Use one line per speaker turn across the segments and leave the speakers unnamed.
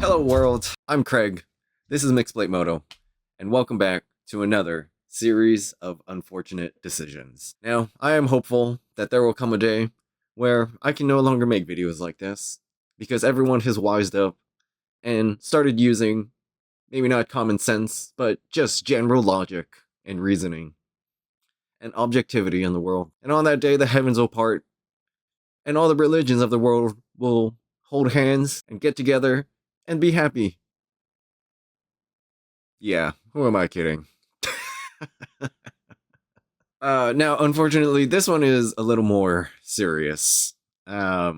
Hello world, I'm Craig, this is Mixplate Moto, and welcome back to another series of unfortunate decisions. Now, I am hopeful that there will come a day where I can no longer make videos like this, because everyone has wised up and started using, maybe not common sense, but just general logic and reasoning and objectivity in the world. And on that day, the heavens will part, and all the religions of the world will hold hands and get together and be happy. Yeah, who am I kidding? Now, unfortunately, this one is a little more serious. I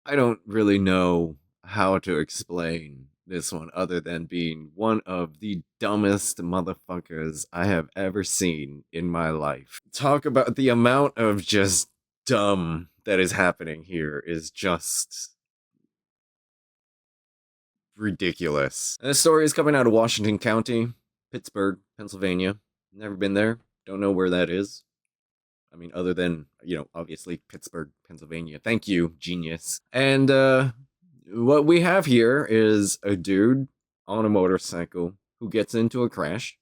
don't really know how to explain this one other than being one of the dumbest motherfuckers I have ever seen in my life. Talk about the amount of just dumb that is happening here is just ridiculous. And this story is coming out of Washington County, Pittsburgh, Pennsylvania. Never been there. Don't know where that is. I mean, other than, obviously Pittsburgh, Pennsylvania. Thank you, genius. And what we have here is a dude on a motorcycle who gets into a crash,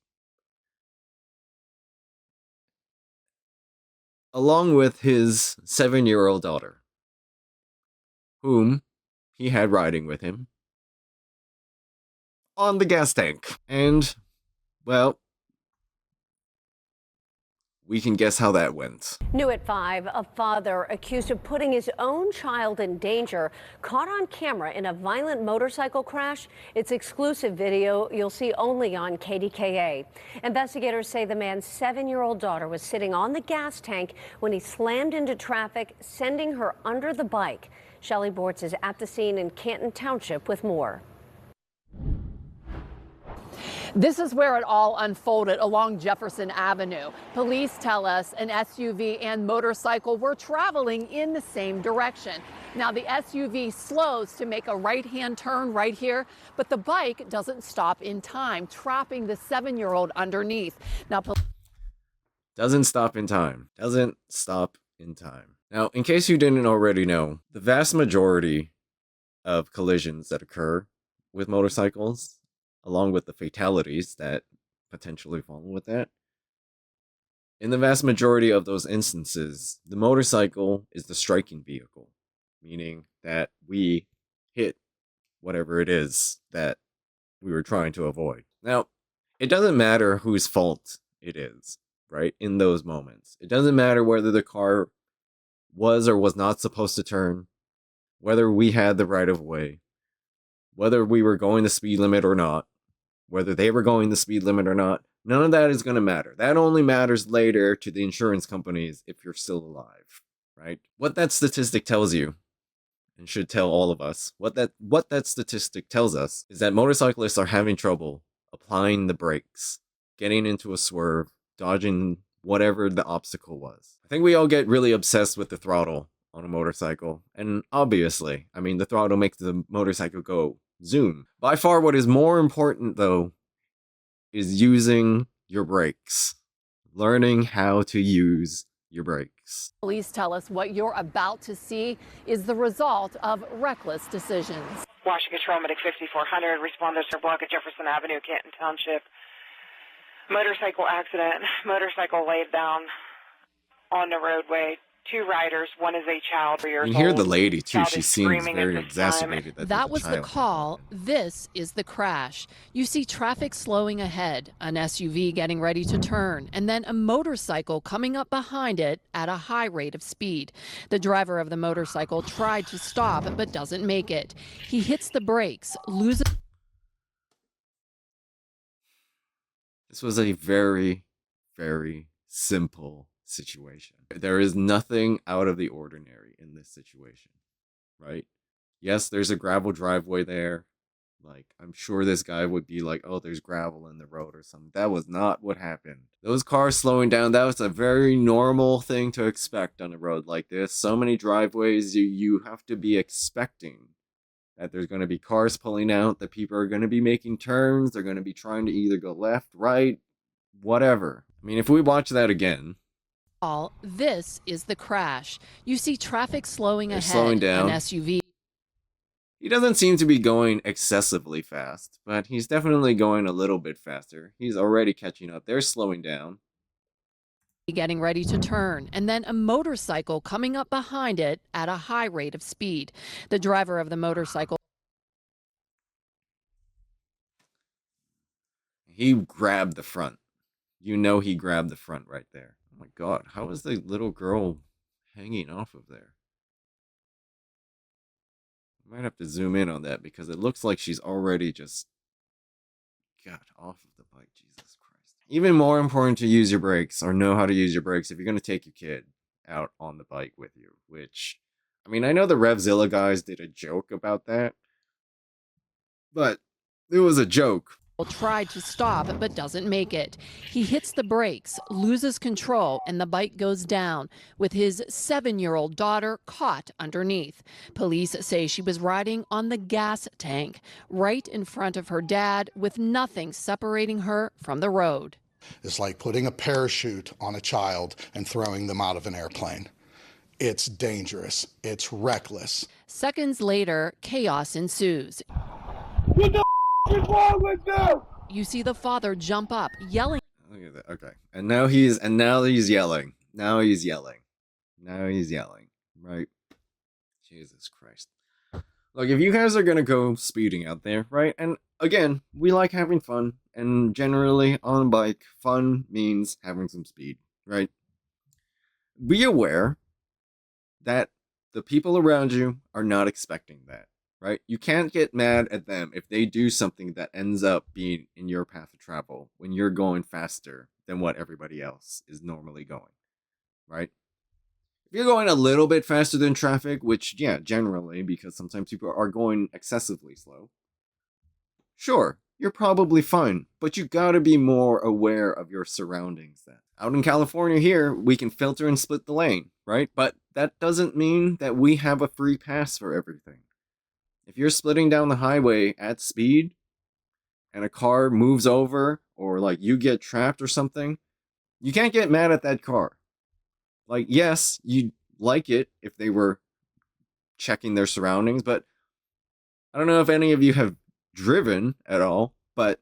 along with his 7-year-old daughter, whom he had riding with him on the gas tank. And, well, we can guess how that went.
New at 5, a father accused of putting his own child in danger, caught on camera in a violent motorcycle crash. It's exclusive video you'll see only on KDKA. Investigators say the man's 7-year-old daughter was sitting on the gas tank when he slammed into traffic, sending her under the bike. Shelley Bortz is at the scene in Canton Township with more.
This is where it all unfolded along Jefferson Avenue. Police tell us an SUV and motorcycle were traveling in the same direction. Now the SUV slows to make a right-hand turn right here, but the bike doesn't stop in time, trapping the 7-year-old underneath. Now,
Doesn't stop in time. Doesn't stop in time. Now, in case you didn't already know, the vast majority of collisions that occur with motorcycles, along with the fatalities that potentially follow with that, in the vast majority of those instances, the motorcycle is the striking vehicle, meaning that we hit whatever it is that we were trying to avoid. Now, it doesn't matter whose fault it is, right? In those moments, it doesn't matter whether the car was or was not supposed to turn, whether we had the right of way, whether we were going the speed limit or not, whether they were going the speed limit or not. None of that is going to matter. That only matters later to the insurance companies if you're still alive, right? What that statistic tells you, and should tell all of us, what that statistic tells us is that motorcyclists are having trouble applying the brakes, getting into a swerve, dodging whatever the obstacle was. I think we all get really obsessed with the throttle on a motorcycle, and obviously, I mean, the throttle makes the motorcycle go zoom. By far, what is more important, though, is using your brakes. Learning how to use your brakes.
police tell us what you're about to see is the result of reckless decisions.
Washington Control Medic 5400, responders to block at Jefferson Avenue, Canton Township. Motorcycle accident, motorcycle laid down on the roadway. 2 riders, one is a child, 3 years
You
old.
can hear the lady too,
Child
she
is
seems
screaming
very
at this
exacerbated.
That was the call. This is the crash. You see traffic slowing ahead, an SUV getting ready to turn, and then a motorcycle coming up behind it at a high rate of speed. The driver of the motorcycle tried to stop but doesn't make it. He hits the brakes, loses.
This was a very, very simple situation. There is nothing out of the ordinary in this situation, right? Yes, there's a gravel driveway there. Like, I'm sure this guy would be like, oh, there's gravel in the road or something. That was not what happened. Those cars slowing down, that was a very normal thing to expect on a road like this. So many driveways, you have to be expecting that there's going to be cars pulling out, that people are going to be making turns, they're going to be trying to either go left, right, whatever. I mean, if we watch that again,
This is the crash. You see traffic slowing
they're
ahead,
slowing down.
an SUV.
He doesn't seem to be going excessively fast, but he's definitely going a little bit faster. He's already catching up. They're slowing down.
Getting ready to turn, and then a motorcycle coming up behind it at a high rate of speed. The driver of the motorcycle.
He grabbed the front. You know he grabbed the front right there. Oh my god, how is the little girl hanging off of there? I might have to zoom in on that because it looks like she's already just got off of the bike. Jesus Christ. Even more important to use your brakes or know how to use your brakes if you're going to take your kid out on the bike with you, which, I mean, I know the Revzilla guys did a joke about that, but it was a joke.
Tried to stop but doesn't make it. He hits the brakes, loses control, and the bike goes down with his 7-year-old daughter caught underneath. Police say she was riding on the gas tank right in front of her dad with nothing separating her from the road.
It's like putting a parachute on a child and throwing them out of an airplane. It's dangerous. It's reckless.
Seconds later, chaos ensues.
What the is wrong with you?
You see the father jump up, yelling.
Look at that. Okay. And now he's yelling. Now he's yelling. Right? Jesus Christ. Look, if you guys are gonna go speeding out there, right? And again, we like having fun, and generally on a bike, fun means having some speed, right? Be aware that the people around you are not expecting that. Right? You can't get mad at them if they do something that ends up being in your path of travel when you're going faster than what everybody else is normally going. Right? If you're going a little bit faster than traffic, which, yeah, generally, because sometimes people are going excessively slow, sure, you're probably fine, but you gotta be more aware of your surroundings then. Out in California here, we can filter and split the lane, right? But that doesn't mean that we have a free pass for everything. If you're splitting down the highway at speed and a car moves over or like you get trapped or something, you can't get mad at that car. Like, yes, you'd like it if they were checking their surroundings, but I don't know if any of you have driven at all, but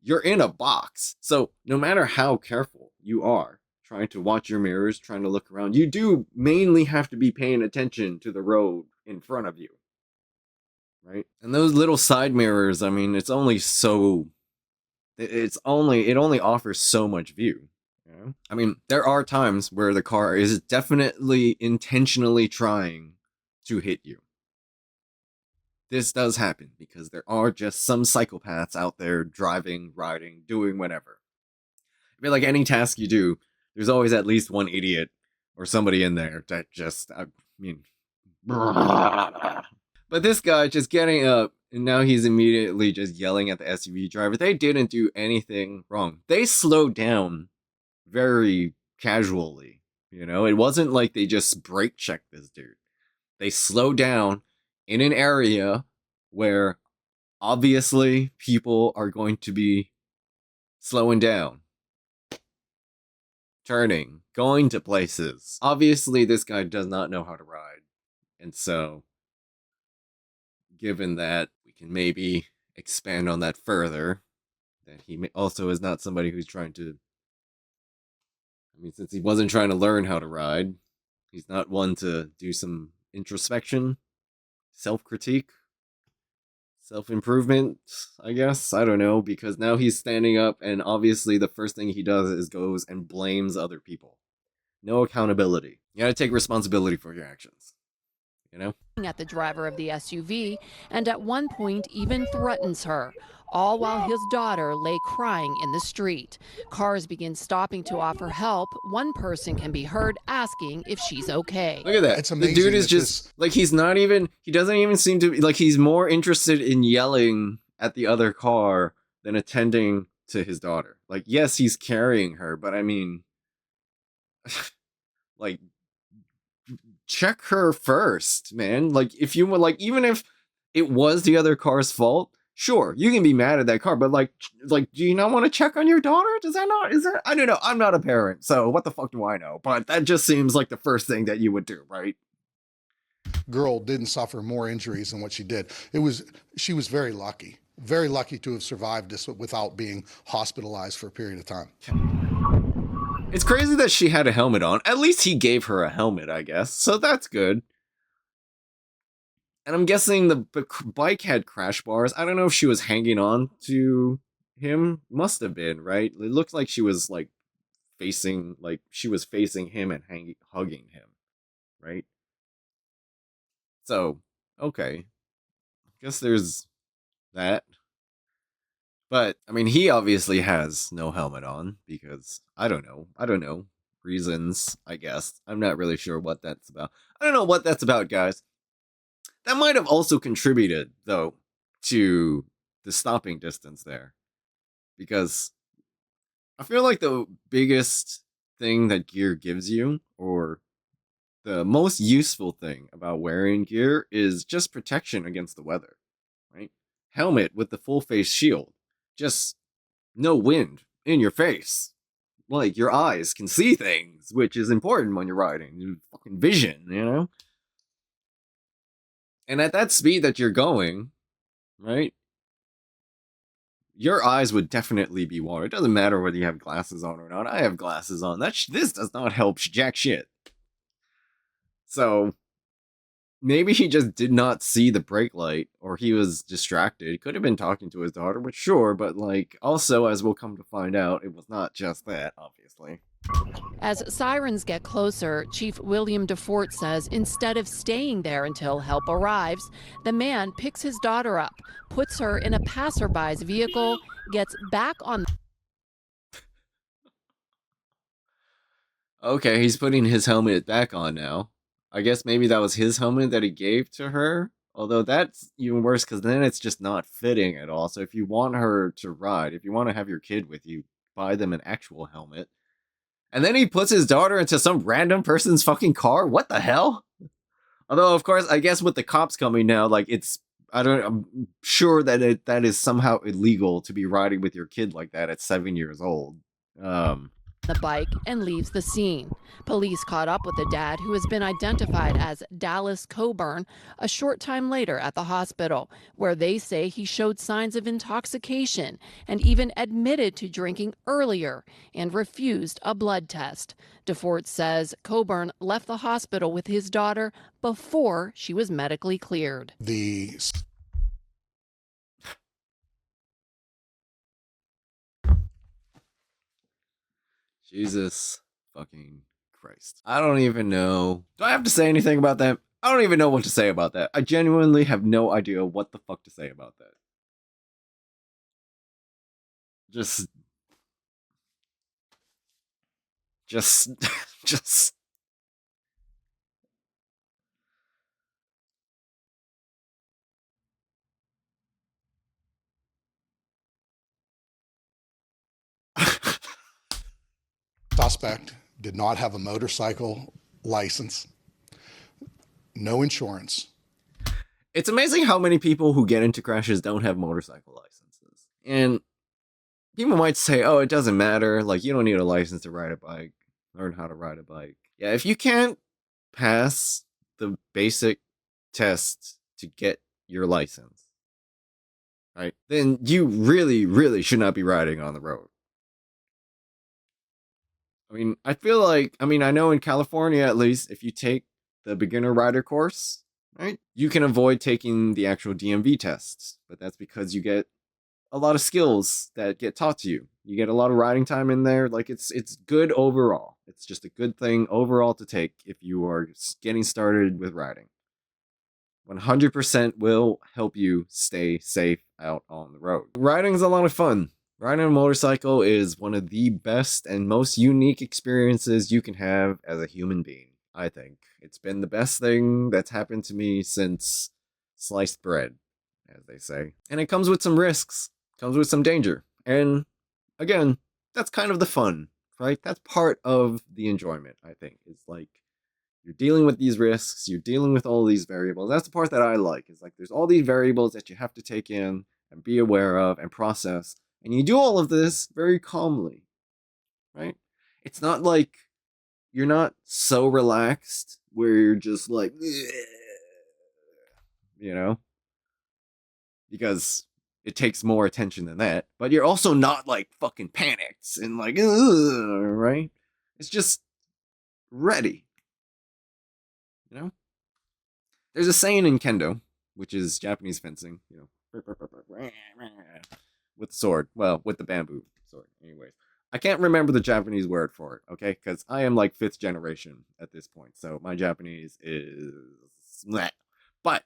you're in a box. So no matter how careful you are trying to watch your mirrors, trying to look around, you do mainly have to be paying attention to the road in front of you. Right? And those little side mirrors, I mean, it only offers so much view. You know? I mean, there are times where the car is definitely intentionally trying to hit you. This does happen because there are just some psychopaths out there driving, riding, doing whatever. I feel like any task you do, there's always at least one idiot or somebody in there that just, I mean... But this guy just getting up, and now he's immediately just yelling at the SUV driver. They didn't do anything wrong. They slowed down very casually, you know? It wasn't like they just brake checked this dude. They slowed down in an area where obviously people are going to be slowing down, turning, going to places. Obviously, this guy does not know how to ride, and so... given that, we can maybe expand on that further, that he also is not somebody who's trying to... I mean, since he wasn't trying to learn how to ride, he's not one to do some introspection, self-critique, self-improvement, I guess. I don't know, because now he's standing up, and obviously the first thing he does is goes and blames other people. No accountability. You gotta take responsibility for your actions. You know?
At the driver of the SUV, and at one point even threatens her, all while his daughter lay crying in the street. Cars begin stopping to offer help. One person can be heard asking if she's okay.
Look at that.
It's amazing.
The dude is just, like, he doesn't even seem to be, like, he's more interested in yelling at the other car than attending to his daughter. Like, yes, he's carrying her, but I mean, like, check her first, man. Like, if you were, like, even if it was the other car's fault, sure, you can be mad at that car, but like, do you not want to check on your daughter? Is that, I don't know. I'm not a parent, so what the fuck do I know? But that just seems like the first thing that you would do, right?
girl didn't suffer more injuries than what she did. She was very lucky to have survived this without being hospitalized for a period of time.
It's crazy that she had a helmet on. At least he gave her a helmet, I guess. So that's good. And I'm guessing the bike had crash bars. I don't know if she was hanging on to him. Must have been, right? It looked like she was like facing him and hugging him, right? So, okay. Guess there's that. But I mean, he obviously has no helmet on because I don't know reasons, I guess. I'm not really sure what that's about. I don't know what that's about, guys. That might have also contributed, though, to the stopping distance there. Because I feel like the biggest thing that gear gives you, or the most useful thing about wearing gear, is just protection against the weather, right? Helmet with the full face shield. Just no wind in your face. Like, your eyes can see things, which is important when you're riding. Your fucking vision, you know? And at that speed that you're going, right? Your eyes would definitely be watered. It doesn't matter whether you have glasses on or not. I have glasses on. This does not help jack shit. So maybe he just did not see the brake light, or he was distracted. He could have been talking to his daughter, which sure, but like also, as we'll come to find out, it was not just that, obviously.
As sirens get closer, Chief William DeFort says instead of staying there until help arrives, the man picks his daughter up, puts her in a passerby's vehicle, gets back on.
Okay, he's putting his helmet back on now. I guess maybe that was his helmet that he gave to her. Although that's even worse because then it's just not fitting at all. So if you want her to ride, if you want to have your kid with you, buy them an actual helmet. And then he puts his daughter into some random person's fucking car? What the hell? Although, of course, I guess with the cops coming now, like, I'm sure that that is somehow illegal to be riding with your kid like that at 7 years old.
The bike and leaves the scene. Police caught up with the dad, who has been identified as Dallas Coburn, a short time later at the hospital, where they say he showed signs of intoxication and even admitted to drinking earlier and refused a blood test. DeFort says Coburn left the hospital with his daughter before she was medically cleared.
Jesus fucking Christ. I don't even know. Do I have to say anything about that? I don't even know what to say about that. I genuinely have no idea what the fuck to say about that. Just
Suspect did not have a motorcycle license, no insurance.
It's amazing how many people who get into crashes don't have motorcycle licenses. And people might say, oh, it doesn't matter. Like, you don't need a license to ride a bike. Learn how to ride a bike. Yeah, if you can't pass the basic test to get your license, right, then you really, really should not be riding on the road. I mean, I know in California, at least, if you take the beginner rider course, right, you can avoid taking the actual DMV tests. But that's because you get a lot of skills that get taught to you. You get a lot of riding time in there. Like, it's good overall. It's just a good thing overall to take if you are getting started with riding. 100% will help you stay safe out on the road. Riding is a lot of fun. Riding a motorcycle is one of the best and most unique experiences you can have as a human being, I think. It's been the best thing that's happened to me since sliced bread, as they say. And it comes with some risks, comes with some danger. And again, that's kind of the fun, right? That's part of the enjoyment, I think. It's like, you're dealing with these risks, you're dealing with all these variables. That's the part that I like. Is like, there's all these variables that you have to take in and be aware of and process. And you do all of this very calmly, right? It's not like you're not so relaxed where you're just like, you know? Because it takes more attention than that. But you're also not like fucking panicked and like, ugh, right? It's just ready. You know? There's a saying in kendo, which is Japanese fencing, you know, with sword. Well, with the bamboo sword. Anyways, I can't remember the Japanese word for it, okay? Because I am like 5th generation at this point, so my Japanese is bleh. But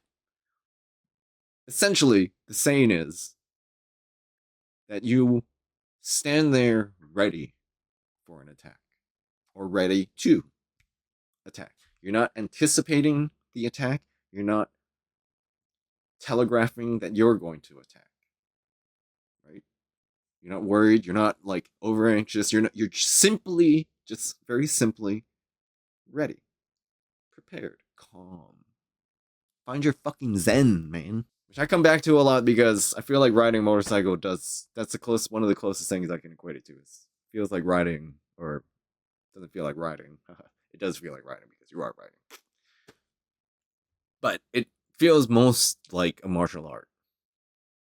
essentially, the saying is that you stand there ready for an attack or ready to attack. You're not anticipating the attack. You're not telegraphing that you're going to attack. Right? You're not worried. You're not like over anxious. You're simply, just very simply ready, prepared, calm. Find your fucking zen, man. Which I come back to a lot because I feel like riding a motorcycle that's one of the closest things I can equate it to. Is feels like riding, or doesn't feel like riding. It does feel like riding because you are riding. But it feels most like a martial art.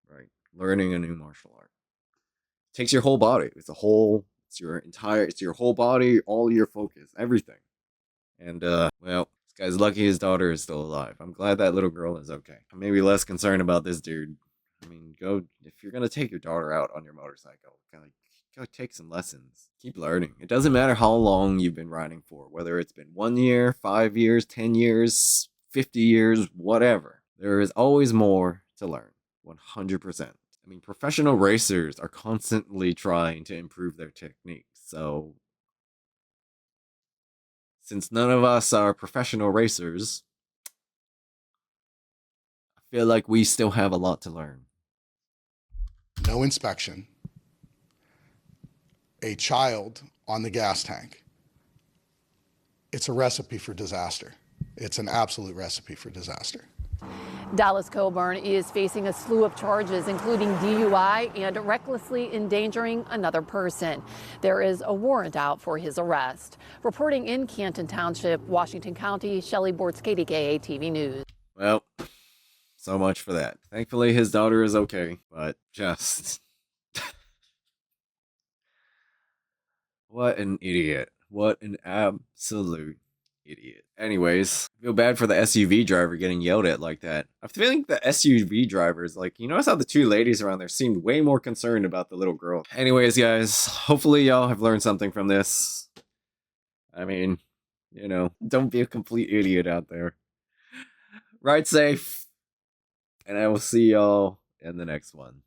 Right? Learning a new martial art. It takes your whole body. It's your whole body, all your focus, everything. And well, this guy's lucky his daughter is still alive. I'm glad that little girl is okay. I'm maybe less concerned about this dude. I mean, if you're gonna take your daughter out on your motorcycle, go take some lessons. Keep learning. It doesn't matter how long you've been riding for, whether it's been 1 year, 5 years, 10 years, 50 years, whatever. There is always more to learn. 100%. I mean, professional racers are constantly trying to improve their techniques, so since none of us are professional racers, I feel like we still have a lot to learn.
No inspection, a child on the gas tank. It's a recipe for disaster. It's an absolute recipe for disaster.
Dallas Coburn is facing a slew of charges, including DUI and recklessly endangering another person. There is a warrant out for his arrest. Reporting in Canton Township, Washington County, Shelley Bortz, KDKA TV News.
Well, so much for that. Thankfully, his daughter is okay, but just... what an idiot. What an absolute idiot. Anyways, I feel bad for the SUV driver getting yelled at like that. I think the SUV drivers, like, you notice how the two ladies around there seemed way more concerned about the little girl. Anyways, guys, hopefully y'all have learned something from this. I mean, you know, don't be a complete idiot out there. Ride safe, and I will see y'all in the next one.